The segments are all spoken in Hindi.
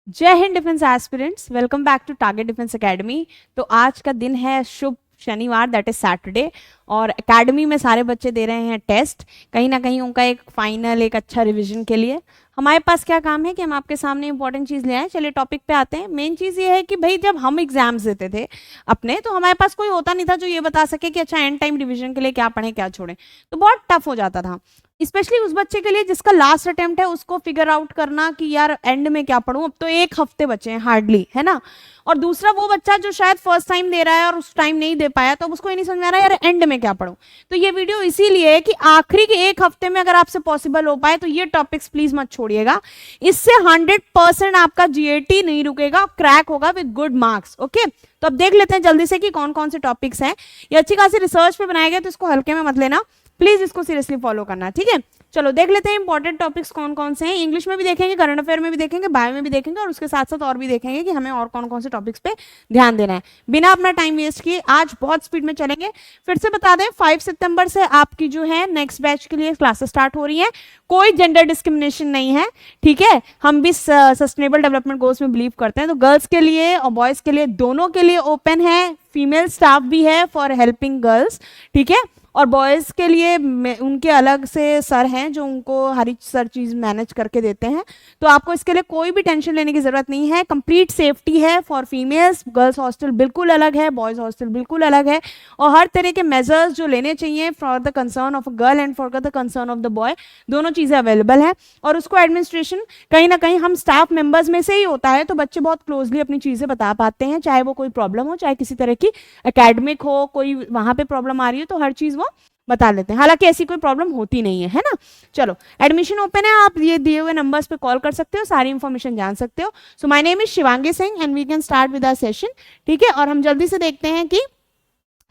जय हिंद defence aspirants, welcome back to target defence academy. तो आज का दिन है शुभ शनिवार, दैट इज सैटरडे, और एकेडमी में सारे बच्चे दे रहे हैं टेस्ट। कहीं ना कहीं उनका एक फाइनल, एक अच्छा रिवीजन के लिए हमारे पास क्या काम है कि हम आपके सामने इंपॉर्टेंट चीज़ ले आए। चलिए टॉपिक पे आते हैं। मेन चीज़ ये है कि भाई जब हम एग्जाम्स देते थे अपने, तो हमारे पास कोई होता नहीं था जो ये बता सके कि अच्छा एंड टाइम रिवीजन के लिए क्या पढ़ें क्या छोड़ें। तो बहुत टफ हो जाता था, स्पेशली उस बच्चे के लिए जिसका लास्ट अटेम्प्ट है, उसको फिगर आउट करना कि यार एंड में क्या पढ़ूं। अब तो एक हफ्ते बचे हैं हार्डली, है ना। और दूसरा वो बच्चा जो शायद फर्स्ट टाइम दे रहा है और उस टाइम नहीं दे पाया, तो उसको ये नहीं समझ में आ रहा है यार एंड में क्या पढ़ूं। तो ये वीडियो इसीलिए है कि आखिरी के एक हफ्ते में अगर आपसे पॉसिबल हो पाए तो ये टॉपिक्स प्लीज मत छोड़िएगा। इससे 100% आपका जीएटी नहीं रुकेगा, क्रैक होगा विद गुड मार्क्स। ओके, तो अब देख लेते हैं जल्दी से कि कौन कौन से टॉपिक्स हैं। ये अच्छी खासी रिसर्च पे बनाया गया, तो इसको हल्के में मत लेना प्लीज, इसको सीरियसली फॉलो करना, ठीक है। चलो देख लेते हैं इंपॉर्टेंट टॉपिक्स कौन कौन से हैं। इंग्लिश में भी देखेंगे, करंट अफेयर में भी देखेंगे, बायो में भी देखेंगे, और उसके साथ साथ और भी देखेंगे कि हमें और कौन कौन से टॉपिक्स पे ध्यान देना है। बिना अपना टाइम वेस्ट किए आज बहुत स्पीड में चलेंगे। फिर से बता दें, 5 सितंबर से आपकी जो है नेक्स्ट बैच के लिए क्लासेस स्टार्ट हो रही है। कोई जेंडर डिस्क्रिमिनेशन नहीं है, ठीक है। हम भी सस्टेनेबल डेवलपमेंट गोल्स में बिलीव करते हैं, तो गर्ल्स के लिए और बॉयज के लिए दोनों के लिए ओपन है। फीमेल स्टाफ भी है फॉर हेल्पिंग गर्ल्स, ठीक है। और बॉयज़ के लिए उनके अलग से सर हैं जो उनको हर सर चीज़ मैनेज करके देते हैं। तो आपको इसके लिए कोई भी टेंशन लेने की ज़रूरत नहीं है। कंप्लीट सेफ्टी है फॉर फीमेल्स। गर्ल्स हॉस्टल बिल्कुल अलग है, बॉयज़ हॉस्टल बिल्कुल अलग है, और हर तरह के मेजर्स जो लेने चाहिए for the concern of a girl and for the concern of the boy, दोनों चीज़ें अवेलेबल हैं। और उसको एडमिनिस्ट्रेशन कहीं ना कहीं हम स्टाफ मेंबर्स में से ही होता है, तो बच्चे बहुत क्लोजली अपनी चीज़ें बता पाते हैं, चाहे वो कोई प्रॉब्लम हो, चाहे किसी तरह की एकेडमिक हो, कोई वहाँ पे प्रॉब्लम आ रही हो, तो हर चीज़ वो बता लेते हैं। हालांकि ऐसी कोई प्रॉब्लम होती नहीं है, है ना। चलो एडमिशन ओपन है, आप ये दिए हुए नंबर्स पे कॉल कर सकते हो, सारी इंफॉर्मेशन जान सकते हो। So my name is Shivangi Singh and we can start with our session, ठीक है। और हम जल्दी से देखते हैं कि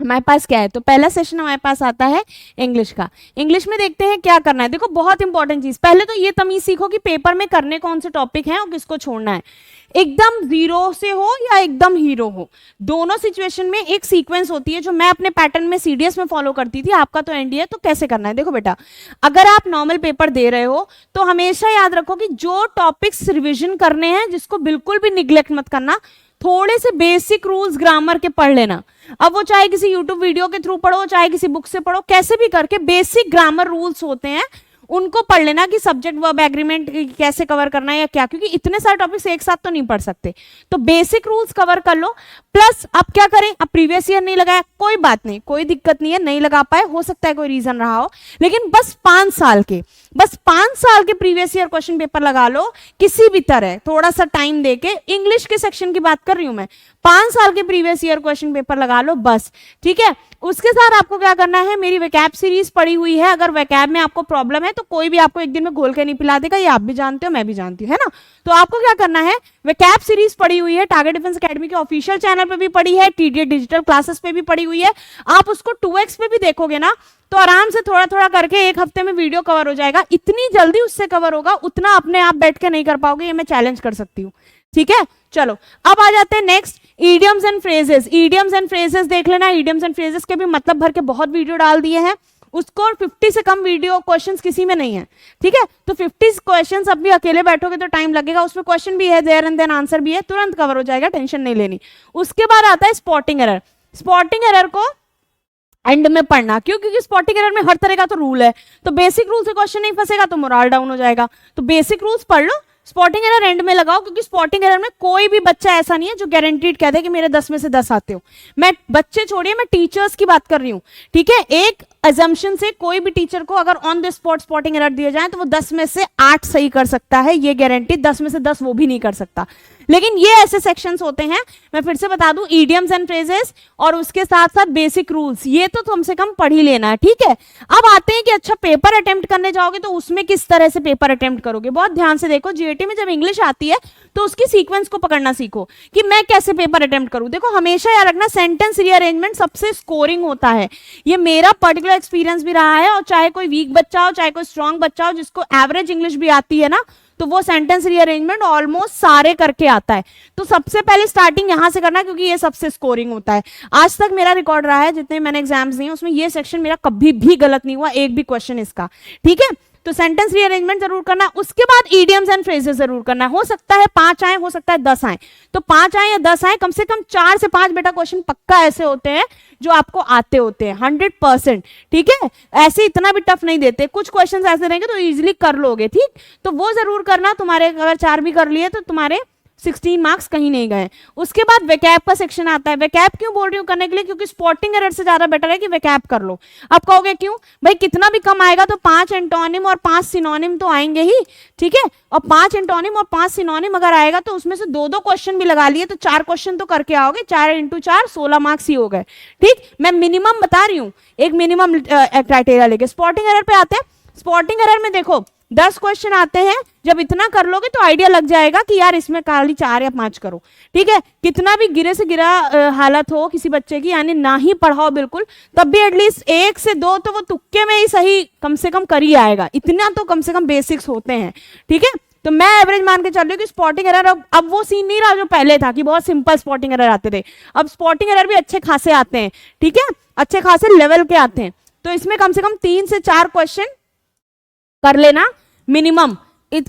हमारे पास क्या है। तो पहला सेशन हमारे पास आता है इंग्लिश का। इंग्लिश में देखते हैं क्या करना है। देखो बहुत इंपॉर्टेंट चीज, पहले तो ये तमीज सीखो कि पेपर में करने कौन से टॉपिक हैं और किसको छोड़ना है। एकदम जीरो से हो या एकदम हीरो हो, दोनों सिचुएशन में एक सीक्वेंस होती है जो मैं अपने पैटर्न में सीडीएस में फॉलो करती थी। आपका तो एनडीए, तो कैसे करना है देखो बेटा। अगर आप नॉर्मल पेपर दे रहे हो तो हमेशा याद रखो कि जो टॉपिक्स रिविजन करने हैं, जिसको बिल्कुल भी निग्लेक्ट मत करना, थोड़े से बेसिक रूल्स ग्रामर के पढ़ लेना। अब वो चाहे किसी यूट्यूब वीडियो के थ्रू पढ़ो, चाहे किसी बुक से पढ़ो, कैसे भी करके बेसिक ग्रामर रूल्स होते हैं उनको पढ़ लेना कि सब्जेक्ट वर्ब एग्रीमेंट कैसे कवर करना है या क्या, क्योंकि इतने सारे टॉपिक्स एक साथ तो नहीं पढ़ सकते। तो बेसिक रूल्स कवर कर लो। प्लस अब क्या करें, अब प्रीवियस ईयर नहीं लगाया, कोई बात नहीं, कोई दिक्कत नहीं है, नहीं लगा पाए, हो सकता है कोई रीजन रहा हो, लेकिन बस 5 साल के प्रीवियस ईयर क्वेश्चन पेपर लगा लो किसी भी तरह, थोड़ा सा टाइम देके। इंग्लिश के सेक्शन की बात कर रही हूं मैं, 5 साल के प्रीवियस ईयर क्वेश्चन पेपर लगा लो बस, ठीक है। उसके साथ आपको क्या करना है, मेरी वैकैब सीरीज पड़ी हुई है। अगर वैकैब में आपको प्रॉब्लम है तो कोई भी आपको एक दिन में घोल के नहीं पिला देगा, ये आप भी जानते हो, मैं भी जानती हूँ, है ना। तो आपको क्या करना है, वैकैब सीरीज पड़ी हुई है, टारगेट डिफेंस एकेडमी के ऑफिशियल चैनल पे भी पड़ी है, टीडीए डिजिटल क्लासेस पे भी पड़ी हुई है। आप उसको 2x पे भी देखोगे ना, तो आराम से थोड़ा थोड़ा करके एक हफ्ते में वीडियो कवर हो जाएगा। इतनी जल्दी उससे कवर होगा उतना अपने आप बैठ के नहीं कर पाओगे, ये मैं चैलेंज कर सकती हूँ, ठीक है। चलो अब आ जाते हैं next, idioms and phrases. Idioms and phrases देख लेना। इडियम्स एंड फ्रेजेस के भी मतलब भर के बहुत वीडियो डाल दिए हैं, उसको 50 से कम वीडियो क्वेश्चंस किसी में नहीं है, ठीक है। तो 50 क्वेश्चंस अब भी अकेले बैठोगे तो टाइम लगेगा, उसमें क्वेश्चन भी है, देयर एंड देन आंसर भी है, तुरंत कवर हो जाएगा, टेंशन नहीं लेनी। उसके बाद आता है स्पॉटिंग एरर। स्पॉटिंग एरर को एंड में पढ़ना, क्यों? क्योंकि स्पॉटिंग एरर में हर तरह का तो रूल है, तो बेसिक रूल से क्वेश्चन नहीं फंसेगा तो मोरल डाउन हो जाएगा। तो बेसिक रूल्स पढ़ लो, स्पॉटिंग एरर एंड में लगाओ, क्योंकि स्पॉटिंग एरर में कोई भी बच्चा ऐसा नहीं है जो गारंटीड कहते हैं कि मेरे 10 में से 10 आते हो। मैं बच्चे छोड़िए, मैं टीचर्स की बात कर रही हूँ, ठीक है। एक अजम्पशन से कोई भी टीचर को अगर on the spot spotting error दिया जाए तो वो 10 में से 8 सही कर सकता है, ये गारंटी। 10 में से 10 वो भी नहीं कर सकता। लेकिन ये ऐसे सेक्शंस होते हैं, मैं फिर से बता दूं, इडियम्स एंड फ्रेजेस और उसके साथ साथ बेसिक रूल्स, ये तो कम से कम पढ़ ही लेना है, ठीक है। अब आते हैं कि अच्छा पेपर अटेम्प्ट करने जाओगे तो उसमें किस तरह से पेपर अटेम्प्ट करोगे। बहुत ध्यान से देखो, जीएटी में जब इंग्लिश आती है तो उसकी सीक्वेंस को पकड़ना सीखो कि मैं कैसे पेपर अटेम्प्ट करूं। देखो हमेशा याद रखना, सेंटेंस रीअरेंजमेंट सबसे स्कोरिंग होता है, ये मेरा पर्टिकुलर एक्सपीरियंस भी रहा है। और चाहे कोई वीक बच्चा हो, चाहे कोई स्ट्रॉन्ग बच्चा हो, जिसको एवरेज इंग्लिश भी आती है ना, तो वो सेंटेंस रीअरेंजमेंट ऑलमोस्ट सारे करके आता है। तो सबसे पहले स्टार्टिंग यहां से करना, क्योंकि ये सबसे स्कोरिंग होता है। आज तक मेरा रिकॉर्ड रहा है, जितने मैंने एग्जाम्स दिए उसमें ये सेक्शन मेरा कभी भी गलत नहीं हुआ, एक भी क्वेश्चन इसका, ठीक है। तो सेंटेंस रीअरेंजमेंट जरूर करना, उसके बाद इडियम्स एंड फ्रेजेस जरूर करना। हो सकता है 5 आए, हो सकता है 10 आए, तो 5 आए या 10 आए, कम से कम 4 से 5 बेटा क्वेश्चन पक्का ऐसे होते हैं जो आपको आते होते हैं 100%। ठीक है, ऐसे इतना भी टफ नहीं देते, कुछ क्वेश्चन ऐसे रहेंगे तो इजीली कर लोगे। ठीक, तो वो जरूर करना। तुम्हारे अगर 4 भी कर लिए तो तुम्हारे 16 मार्क्स कहीं नहीं गए। उसके बाद वेकैप का सेक्शन आता है। वेकैप क्यों बोल रही हूँ करने के लिए, क्योंकि स्पॉटिंग एरर से ज्यादा बेटर है कि वेकैप कर लो। अब कहोगे क्यों भाई, कितना भी कम आएगा तो 5 एंटोनिम और 5 सिनोनिम तो आएंगे ही। ठीक है, और 5 एंटोनिम और 5 सिनोनिम अगर आएगा तो उसमें से 2-2 क्वेश्चन भी लगा लिए तो 4 क्वेश्चन तो करके आओगे। 4 × 4 16 मार्क्स ही हो गए। ठीक, मैं मिनिमम बता रही हूँ, एक मिनिमम क्राइटेरिया लेके। स्पॉटिंग एरर पे आते हैं। स्पॉटिंग एरर में देखो 10 क्वेश्चन आते हैं, जब इतना कर लोगे तो आइडिया लग जाएगा कि यार इसमें खाली 4 या 5 करो। ठीक है, कितना भी गिरे से गिरा हालत हो किसी बच्चे की, यानी ना ही पढ़ाओ बिल्कुल, तब भी एटलीस्ट 1 से 2 तो वो तुक्के में ही सही कम से कम कर ही आएगा। इतना तो कम से कम बेसिक्स होते हैं। ठीक है, तो मैं एवरेज मान के चल रही हूँ कि स्पॉटिंग एरर अब वो सीन नहीं रहा जो पहले था कि बहुत सिंपल स्पॉटिंग एरर आते थे। अब स्पॉटिंग एरर भी अच्छे खासे आते हैं। ठीक है, अच्छे खासे लेवल के आते हैं। तो इसमें कम से कम 3 से 4 क्वेश्चन कर लेना मिनिमम।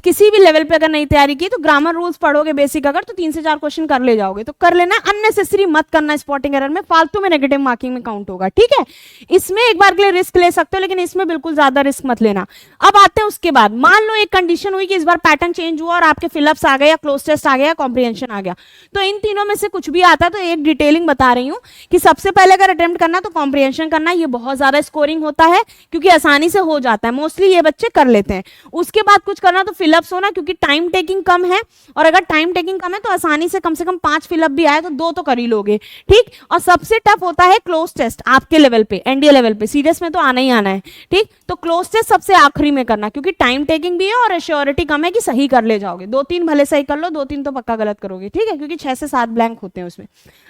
किसी भी लेवल पे अगर नहीं तैयारी की तो ग्रामर रूल्स पढ़ोगे बेसिक, अगर तो 3 से 4 क्वेश्चन कर ले जाओगे तो कर लेना। अननेसेसरी मत करना स्पॉटिंग एरर में, फालतू में नेगेटिव मार्किंग में काउंट होगा। ठीक है, इसमें एक बार के लिए रिस्क ले सकते हो, लेकिन इसमें बिल्कुल ज्यादा रिस्क मत लेना। अब आते हैं उसके बाद, मान लो एक कंडीशन हुई कि इस बार पैटर्न चेंज हुआ और आपके फिलअप्स आ गए या क्लोज टेस्ट आ गया या कॉम्प्रिहेंशन आ गया, तो इन तीनों में से कुछ भी आता तो एक डिटेलिंग बता रही हूँ कि सबसे पहले अगर अटेम्प्ट करना तो कॉम्प्रिहेंशन करना। ये बहुत ज्यादा स्कोरिंग होता है क्योंकि आसानी से हो जाता है, मोस्टली ये बच्चे कर लेते हैं। उसके बाद कुछ करना तो फिलअप्स होना, क्योंकि टाइम टेकिंग कम है, और अगर टाइम टेकिंग कम है तो आसानी से कम 5 फिलअप भी आए तो 2 तो कर ही लोगे। ठीक, और सबसे टफ होता है क्लोज टेस्ट आपके लेवल पे, एनडीए लेवल पे। सीरियस में तो आना ही आना है। ठीक, तो क्लोज टेस्ट सबसे आखिरी में करना, क्योंकि टाइम टेकिंग भी है और एश्योरिटी कम है कि सही कर ले जाओगे। 2-3 भले सही कर लो, 2-3 तो पक्का गलत करोगे। ठीक है, क्योंकि 6 से 7 ब्लैंक होते हैं उसमें।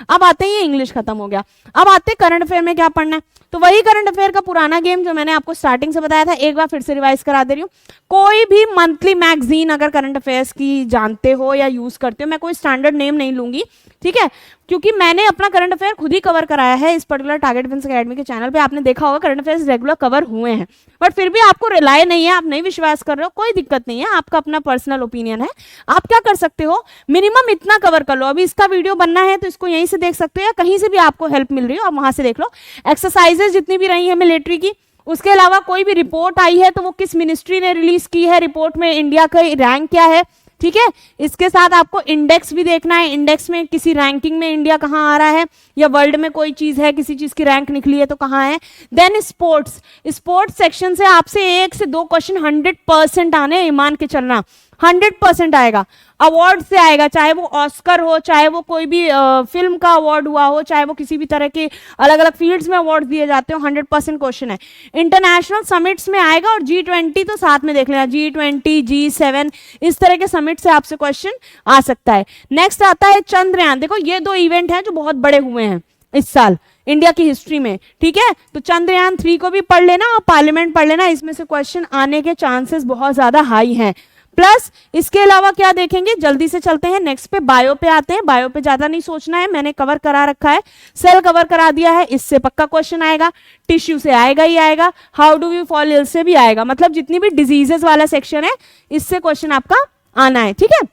अब आते हैं, ये इंग्लिश खत्म हो गया। अब आते हैं करंट अफेयर में क्या पढ़ना है। तो वही करंट अफेयर का पुराना गेम जो मैंने आपको स्टार्टिंग से बताया था, एक बार फिर से रिवाइज करा दे रही हूँ। कोई भी मंथली मैगजीन अगर करंट अफेयर्स की जानते हो या यूज करते हो, मैं कोई स्टैंडर्ड नेम नहीं लूंगी। ठीक है, क्योंकि मैंने अपना करंट अफेयर खुद ही कवर कराया है इस पर्टिकुलर टारगेट डिफेंस एकेडमी के चैनल पे। आपने देखा होगा करंट अफेयर्स रेगुलर कवर हुए हैं, बट फिर भी आपको रिलाय नहीं है, आप नहीं विश्वास कर रहे हो, कोई दिक्कत नहीं है, आपका अपना पर्सनल ओपिनियन है। आप क्या कर सकते हो, मिनिमम इतना कवर कर लो। अभी इसका वीडियो बनना है तो इसको यहीं से देख सकते हो या कहीं से भी आपको हेल्प मिल रही हो, आप वहां से देख लो। एक्सरसाइजेज जितनी भी रही है मिलिट्री की, उसके अलावा कोई भी रिपोर्ट आई है तो वो किस मिनिस्ट्री ने रिलीज की है, रिपोर्ट में इंडिया का रैंक क्या है। ठीक है, इसके साथ आपको इंडेक्स भी देखना है, इंडेक्स में किसी रैंकिंग में इंडिया कहाँ आ रहा है, या वर्ल्ड में कोई चीज है किसी चीज की रैंक निकली है तो कहाँ है। देन स्पोर्ट्स, स्पोर्ट्स सेक्शन से आपसे 1 से 2 क्वेश्चन 100% आने, ईमान के चलना 100% आएगा। अवार्ड से आएगा, चाहे वो ऑस्कर हो, चाहे वो कोई भी फिल्म का अवार्ड हुआ हो, चाहे वो किसी भी तरह के अलग अलग फील्ड्स में अवार्ड दिए जाते हो, 100% क्वेश्चन है। इंटरनेशनल समिट्स में आएगा, और G20 तो साथ में देख लेना, G20 G7 इस तरह के समिट से आपसे क्वेश्चन आ सकता है। नेक्स्ट आता है चंद्रयान। देखो ये 2 इवेंट हैं जो बहुत बड़े हुए हैं इस साल इंडिया की हिस्ट्री में। ठीक है, तो चंद्रयान 3 को भी पढ़ लेना और पार्लियामेंट पढ़ लेना, इसमें से क्वेश्चन आने के चांसेस बहुत ज्यादा हाई हैं। प्लस इसके अलावा क्या देखेंगे, जल्दी से चलते हैं नेक्स्ट पे, बायो पे आते हैं। बायो पे ज्यादा नहीं सोचना है, मैंने कवर करा रखा है, सेल कवर करा दिया है, इससे पक्का क्वेश्चन आएगा। टिश्यू से आएगा ही आएगा, how do we fall ill से भी आएगा, मतलब जितनी भी डिजीजेस वाला सेक्शन है इससे क्वेश्चन आपका आना है। ठीक है,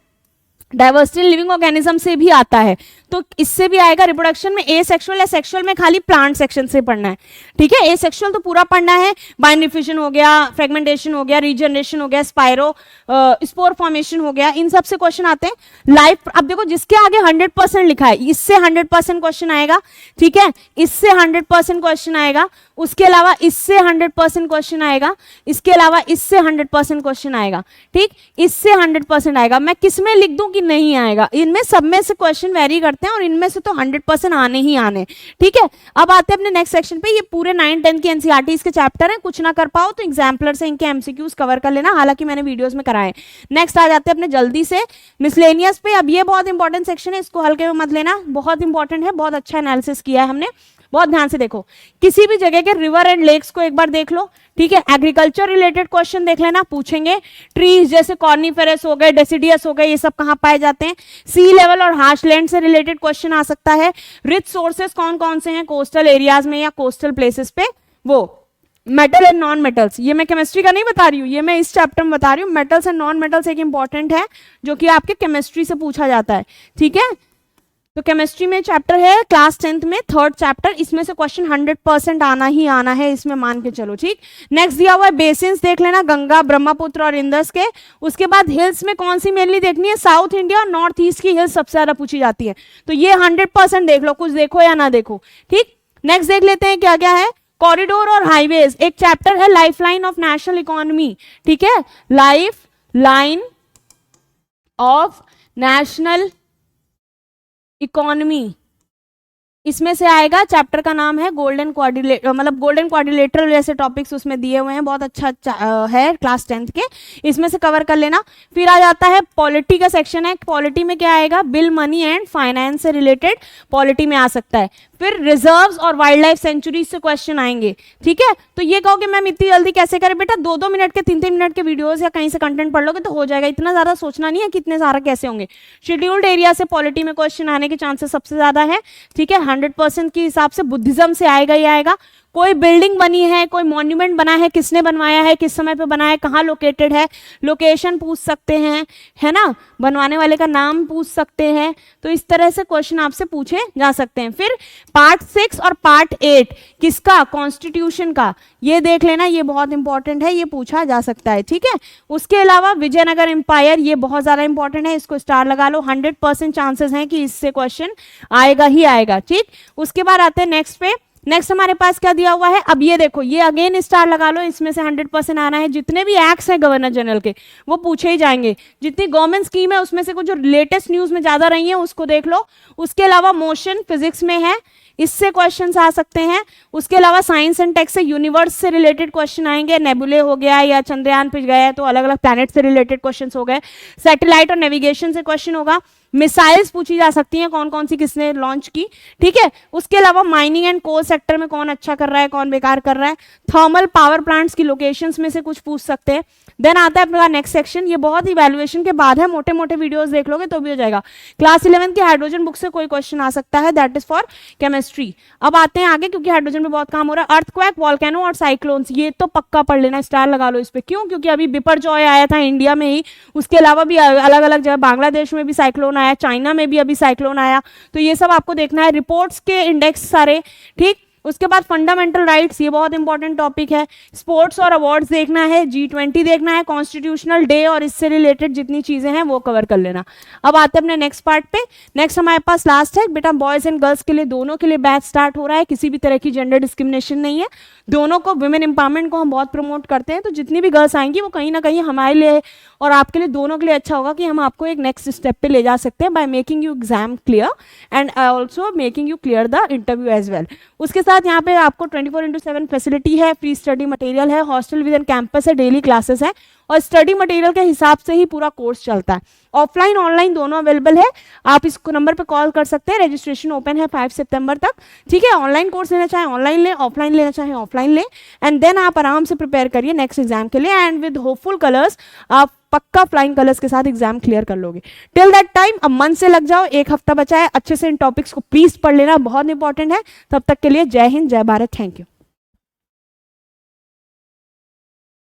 डाइवर्सिटी इन लिविंग ऑर्गेनिज्म से भी आता है तो इससे भी आएगा। रिप्रोडक्शन में ए सेक्सुअल या सेक्सुअल में खाली प्लांट सेक्शन से पढ़ना है। ठीक है, ए सेक्सुअल तो पूरा पढ़ना है, बाइंड डिफ्यूजन हो गया, फ्रेगमेंटेशन हो गया, रीजनरेशन हो गया, स्पाइरो स्पोर फॉर्मेशन हो गया, इन सब से क्वेश्चन आते हैं। लाइफ, अब देखो जिसके आगे 100% लिखा है इससे 100% क्वेश्चन आएगा। ठीक है, इससे 100% क्वेश्चन आएगा, उसके अलावा इससे 100% क्वेश्चन आएगा, इसके अलावा इससे 100% क्वेश्चन आएगा। ठीक, इससे 100% आएगा। मैं किस में लिख दूं कि नहीं आएगा, इनमें सब में से क्वेश्चन वेरी करते हैं और इनमें से तो 100% आने ही आने। ठीक है, अब आते हैं अपने नेक्स्ट सेक्शन पे। ये पूरे 9-10 की एनसीईआरटी के चैप्टर हैं, कुछ ना कर पाओ तो एग्जाम्पलर से इनके एमसीक्यूज कवर कर लेना, हालांकि मैंने वीडियोस में कराए। नेक्स्ट आ जाते हैं अपने जल्दी से मिसलेनियस पे। अब ये बहुत इंपॉर्टेंट सेक्शन है, इसको हल्के में मत लेना, बहुत इंपॉर्टेंट है, बहुत अच्छा एनालिसिस किया है हमने। बहुत ध्यान से देखो, किसी भी जगह के रिवर एंड लेक्स को एक बार देख लो। ठीक है, एग्रीकल्चर रिलेटेड क्वेश्चन देख लेना, पूछेंगे। ट्रीज जैसे कॉर्निफेरस हो गए, डेसिडियस हो गए, ये सब कहाँ पाए जाते हैं। सी लेवल और हार्शलैंड से रिलेटेड क्वेश्चन आ सकता है। रिच सोर्सेस कौन कौन से हैं कोस्टल एरियाज में या कोस्टल प्लेसेस पे, वो मेटल एंड नॉन मेटल्स, ये मैं केमिस्ट्री का नहीं बता रही हूँ, ये मैं इस चैप्टर में बता रही हूँ। मेटल्स एंड नॉन मेटल्स एक इंपॉर्टेंट है जो कि आपके केमिस्ट्री से पूछा जाता है, ठीक है। तो केमिस्ट्री में चैप्टर है क्लास 10th में, थर्ड चैप्टर, इसमें से क्वेश्चन 100% आना ही आना है, इसमें मान के चलो, ठीक। नेक्स्ट दिया हुआ है बेसिन्स, देख लेना, गंगा, ब्रह्मपुत्र और इंदस के। उसके बाद हिल्स में कौन सी मेनली देखनी है, साउथ इंडिया और नॉर्थ ईस्ट की हिल्स सबसे ज्यादा पूछी जाती है, तो ये 100% देख लो, कुछ देखो या ना देखो, ठीक। नेक्स्ट देख लेते हैं क्या क्या है, कॉरिडोर और हाईवेज, एक चैप्टर है life line of national economy, ठीक है, life line of national economy, इसमें से आएगा, चैप्टर का नाम है गोल्डन क्वाड्रिलेटरल, मतलब गोल्डन क्वाड्रिलेटरल जैसे टॉपिक्स उसमें दिए हुए हैं, बहुत अच्छा है क्लास 10th के, इसमें से कवर कर लेना। फिर आ जाता है पॉलिटी का सेक्शन है, पॉलिटी में क्या आएगा, बिल, मनी एंड फाइनेंस से रिलेटेड पॉलिटी में आ सकता है। फिर रिजर्व्स और वाइल्ड लाइफ सेंचुरीज से क्वेश्चन आएंगे, ठीक है। तो ये कहोगे मैम इतनी जल्दी कैसे करें, बेटा 2-2 मिनट के 3-3 मिनट के वीडियोस या कहीं से कंटेंट पढ़ लोगे तो हो जाएगा, इतना ज्यादा सोचना नहीं है कितने सारा कैसे होंगे। शेड्यूल्ड एरिया से पॉलिटी में क्वेश्चन आने के चांसेस सबसे ज्यादा है, ठीक है, 100% के हिसाब से बुद्धिज्म से आएगा ही आएगा। कोई बिल्डिंग बनी है, कोई मॉन्यूमेंट बना है, किसने बनवाया है, किस समय पे बना है, कहाँ लोकेटेड है, लोकेशन पूछ सकते हैं, है ना, बनवाने वाले का नाम पूछ सकते हैं, तो इस तरह से क्वेश्चन आपसे पूछे जा सकते हैं। फिर पार्ट 6 और पार्ट 8 किसका, कॉन्स्टिट्यूशन का, ये देख लेना, ये बहुत इंपॉर्टेंट है, ये पूछा जा सकता है, ठीक है। उसके अलावा विजयनगर एम्पायर, ये बहुत ज्यादा इंपॉर्टेंट है, इसको स्टार लगा लो, 100% चांसेस हैं कि इससे क्वेश्चन आएगा ही आएगा, ठीक। उसके बाद आते हैं नेक्स्ट पे, नेक्स्ट हमारे पास क्या दिया हुआ है, अब ये देखो, ये अगेन स्टार लगा लो, इसमें से 100% आना है, जितने भी एक्ट्स हैं गवर्नर जनरल के वो पूछे ही जाएंगे, जितनी गवर्नमेंट स्कीम है उसमें से कुछ जो लेटेस्ट न्यूज में ज्यादा रही है उसको देख लो। उसके अलावा मोशन फिजिक्स में है, इससे क्वेश्चंस आ सकते हैं। उसके अलावा साइंस एंड टेक से यूनिवर्स से रिलेटेड क्वेश्चन आएंगे, नेबुले हो गया या चंद्रयान पे गया है तो अलग अलग प्लैनेट से रिलेटेड क्वेश्चंस हो गए, सैटेलाइट और नेविगेशन से क्वेश्चन होगा, मिसाइल्स पूछी जा सकती हैं, कौन कौन सी किसने लॉन्च की, ठीक है। उसके अलावा माइनिंग एंड कोल सेक्टर में कौन अच्छा कर रहा है, कौन बेकार कर रहा है, थर्मल पावर प्लांट्स की लोकेशंस में से कुछ पूछ सकते हैं। देन आता है अपना नेक्स्ट सेक्शन, ये बहुत इवैल्यूएशन के बाद है, मोटे मोटे वीडियोस देख लोगे तो भी हो जाएगा। क्लास 11 की हाइड्रोजन बुक से कोई क्वेश्चन आ सकता है, दैट इज फॉर केमिस्ट्री। अब आते हैं आगे, क्योंकि हाइड्रोजन में बहुत काम हो रहा है, अर्थक्वेक, वॉल्केनो और साइक्लोन्स, ये तो पक्का पढ़ लेना, स्टार लगा लो इस पे, क्यों, क्योंकि अभी बिपरजॉय आया था इंडिया में ही, उसके अलावा भी अलग अलग जगह, बांग्लादेश में भी साइक्लोन आया, चाइना में भी अभी साइक्लोन आया, तो ये सब आपको देखना है, रिपोर्ट्स के इंडेक्स सारे, ठीक। उसके बाद फंडामेंटल राइट्स, ये बहुत इंपॉर्टेंट टॉपिक है। स्पोर्ट्स और अवार्ड्स देखना है, G20 देखना है, कॉन्स्टिट्यूशनल डे और इससे रिलेटेड जितनी चीजें हैं वो कवर कर लेना। अब आते हैं अपने नेक्स्ट पार्ट पे। नेक्स्ट हमारे पास लास्ट है बेटा, बॉयज एंड गर्ल्स के लिए दोनों के लिए बैच स्टार्ट हो रहा है, किसी भी तरह की जेंडर डिस्क्रिमिनेशन नहीं है, दोनों को, वुमेन एम्पावरमेंट को हम बहुत प्रमोट करते हैं, तो जितनी भी गर्ल्स आएंगी वो कहीं ना कहीं हमारे लिए और आपके लिए, दोनों के लिए अच्छा होगा कि हम आपको एक नेक्स्ट स्टेप पे ले जा सकते हैं by making you exam clear and also making you clear the interview as well. उसके साथ यहाँ पे आपको 24/7 फैसिलिटी है, फ्री स्टडी मटेरियल है, हॉस्टल विद इन कैंपस है, डेली क्लासेस है और स्टडी मटेरियल के हिसाब से ही पूरा कोर्स चलता है। ऑफलाइन ऑनलाइन दोनों अवेलेबल है, आप इस नंबर पे कॉल कर सकते हैं। रजिस्ट्रेशन ओपन है 5 सितंबर तक, ठीक है। ऑनलाइन कोर्स लेना चाहे ऑनलाइन ले, ऑफलाइन लेना चाहे ऑफलाइन ले, एंड देन आप आराम से प्रिपेयर करिए नेक्स्ट एग्जाम के लिए, एंड विद होपफुल कलर्स आप पक्का फ्लाइंग कलर्स के साथ एग्जाम क्लियर कर लोगे। टिल दैट टाइम अब मन से लग जाओ, एक हफ्ता बचा है, अच्छे से इन टॉपिक्स को प्लीज पढ़ लेना, बहुत इंपॉर्टेंट है। तब तक के लिए जय हिंद, जय भारत, थैंक यू।